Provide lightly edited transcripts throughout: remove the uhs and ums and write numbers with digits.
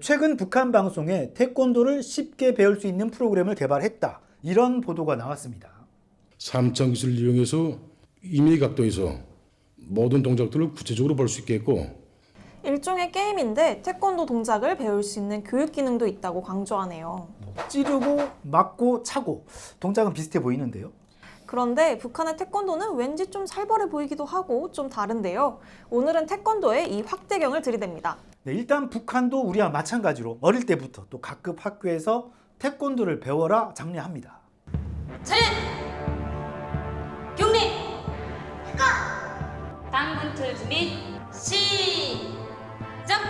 최근 북한 방송에 태권도를 쉽게 배울 수 있는 프로그램을 개발했다. 이런 보도가 나왔습니다. 삼천 기술을 이용해서 임의 각도에서 모든 동작들을 구체적으로 볼 수 있겠고, 일종의 게임인데 태권도 동작을 배울 수 있는 교육 기능도 있다고 강조하네요. 찌르고 맞고 차고 동작은 비슷해 보이는데요. 그런데 북한의 태권도는 왠지 좀 살벌해 보이기도 하고 좀 다른데요. 오늘은 태권도의 이 확대경을 들이댑니다. 일단 북한도 우리와 마찬가지로 어릴 때부터 또 각급 학교에서 태권도를 배워라 장려합니다. 차렷! 경례! 당군 틀 준비 시작!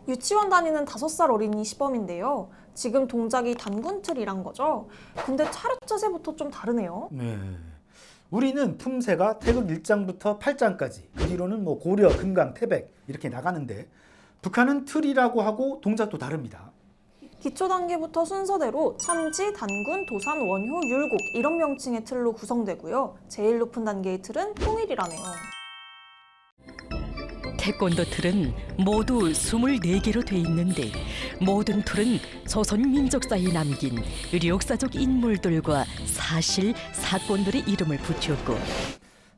유치원 다니는 5살 어린이 시범인데요. 지금 동작이 단군틀이란 거죠. 근데 차렷 자세부터 좀 다르네요. 네. 우리는 품새가 태극 1장부터 8장까지, 그 뒤로는 고려, 금강, 태백 이렇게 나가는데 북한은 틀이라고 하고 동작도 다릅니다. 기초 단계부터 순서대로 천지, 단군, 도산, 원효, 율곡 이런 명칭의 틀로 구성되고요. 제일 높은 단계의 틀은 통일이라네요. 태권도 틀은 모두 24개로 돼 있는데 모든 틀은 조선 민족사에 남긴 역사적 인물들과 사실, 사건들의 이름을 붙였고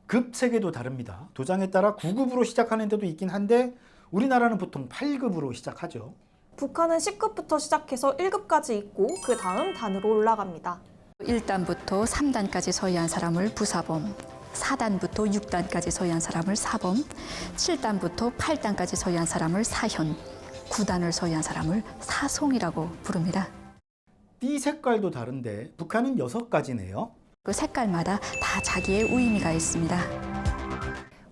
급 체계도 다릅니다. 도장에 따라 9급으로 시작하는 데도 있긴 한데 우리나라는 보통 8급으로 시작하죠. 북한은 10급부터 시작해서 1급까지 있고 그 다음 단으로 올라갑니다. 1단부터 3단까지 서희한 사람을 부사범, 4단부터 6단까지 서희한 사람을 사범, 7단부터 8단까지 서희한 사람을 사현, 9단을 서희한 사람을 사송이라고 부릅니다. 띠 색깔도 다른데 북한은 6가지네요. 그 색깔마다 다 자기의 의미가 있습니다.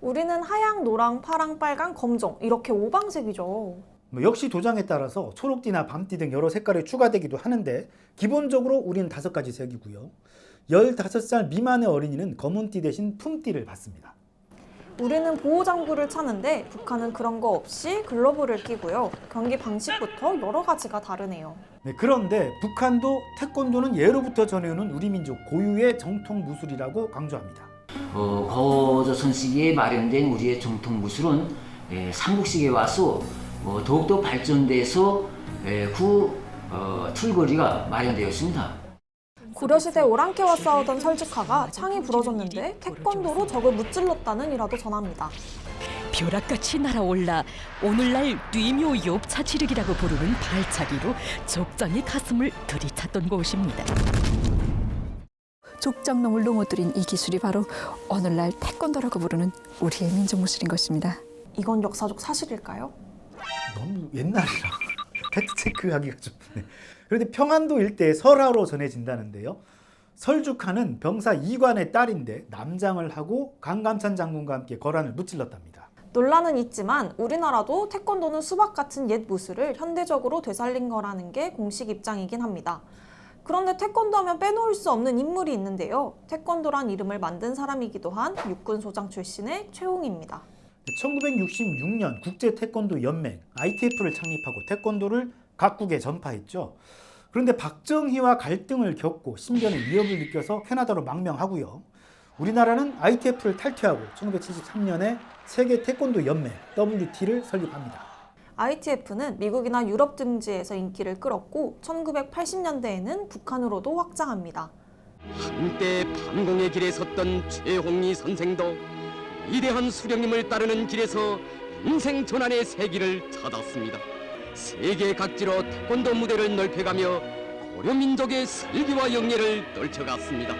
우리는 하양, 노랑, 파랑, 빨강, 검정 이렇게 5방색이죠. 역시 도장에 따라서 초록띠나 밤띠 등 여러 색깔이 추가되기도 하는데 기본적으로 우리는 5가지 색이고요. 15살 미만의 어린이는 검은띠 대신 품띠를 받습니다. 우리는 보호장구를 차는데 북한은 그런 거 없이 글러브를 끼고요. 경기 방식부터 여러 가지가 다르네요. 그런데 북한도 태권도는 예로부터 전해오는 우리 민족 고유의 정통 무술이라고 강조합니다. 고조선 시기에 마련된 우리의 정통 무술은 삼국 시기에 와서 더욱더 발전돼서 툴거리가 마련되었습니다. 고려시대 오랑캐와 싸우던 설직하가 창이 부러졌는데 태권도로 적을 무찔렀다는 일화도 전합니다. 벼락같이 날아올라 오늘날 뉘묘 욕차치륵이라고 부르는 발차기로 적장의 가슴을 들이찼던 곳입니다. 족장놈을 넘어뜨린 이 기술이 바로 오늘날 태권도라고 부르는 우리의 민족무술인 것입니다. 이건 역사적 사실일까요? 너무 옛날이라 팩트체크하기가 좀... 그런데 평안도 일대 설화로 전해진다는데요. 설죽하는 병사 이관의 딸인데 남장을 하고 강감찬 장군과 함께 거란을 무찔렀답니다. 논란은 있지만 우리나라도 태권도는 수박 같은 옛 무술을 현대적으로 되살린 거라는 게 공식 입장이긴 합니다. 그런데 태권도 하면 빼놓을 수 없는 인물이 있는데요. 태권도란 이름을 만든 사람이기도 한 육군소장 출신의 최홍입니다. 1966년 국제태권도연맹 ITF를 창립하고 태권도를 각국에 전파했죠. 그런데 박정희와 갈등을 겪고 신변의 위협을 느껴서 캐나다로 망명하고요. 우리나라는 ITF를 탈퇴하고 1973년에 세계 태권도 연맹 WT를 설립합니다. ITF는 미국이나 유럽 등지에서 인기를 끌었고 1980년대에는 북한으로도 확장합니다. 한때 판공의 길에 섰던 최홍희 선생도 위대한 수령님을 따르는 길에서 인생 전환의 세기를 찾았습니다. 세계 각지로 태권도 무대를 넓혀가며 고려 민족의 슬기와 영예를 떨쳐갔습니다.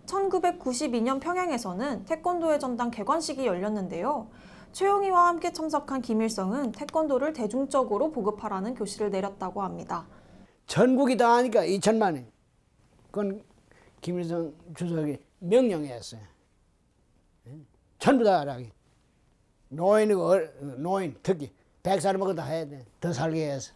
1992년 평양에서는 태권도의 전당 개관식이 열렸는데요. 최용희와 함께 참석한 김일성은 태권도를 대중적으로 보급하라는 교시를 내렸다고 합니다. 전국이 다 하니까 2천만 원. 그건 김일성 주석이 명령했어요. 전부 다 하라고. 노인 특히 100살 먹어도 해야 돼. 더 살게 해서.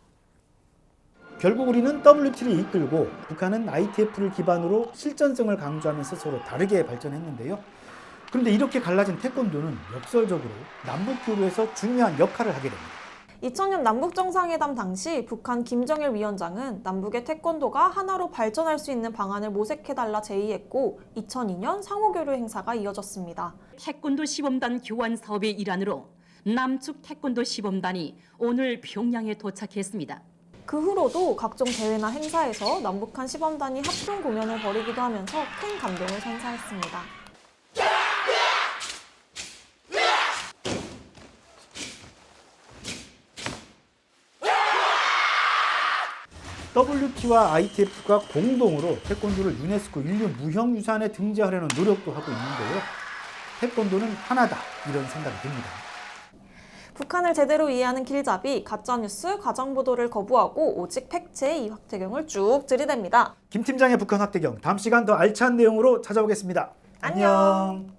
결국 우리는 WT를 이끌고 북한은 ITF를 기반으로 실전성을 강조하면서 서로 다르게 발전했는데요. 그런데 이렇게 갈라진 태권도는 역설적으로 남북교류에서 중요한 역할을 하게 됩니다. 2000년 남북정상회담 당시 북한 김정일 위원장은 남북의 태권도가 하나로 발전할 수 있는 방안을 모색해달라 제의했고 2002년 상호교류 행사가 이어졌습니다. 태권도 시범단 교환 사업의 일환으로 남측 태권도 시범단이 오늘 평양에 도착했습니다. 그 후로도 각종 대회나 행사에서 남북한 시범단이 합동 공연을 벌이기도 하면서 큰 감동을 선사했습니다. WT와 ITF가 공동으로 태권도를 유네스코 인류 무형유산에 등재하려는 노력도 하고 있는데요. 태권도는 하나다, 이런 생각이 듭니다. 북한을 제대로 이해하는 길잡이, 가짜뉴스, 가정보도를 거부하고 오직 팩트의 이확태경을 쭉 들이댑니다. 김 팀장의 북한 확대경, 다음 시간 더 알찬 내용으로 찾아오겠습니다. 안녕.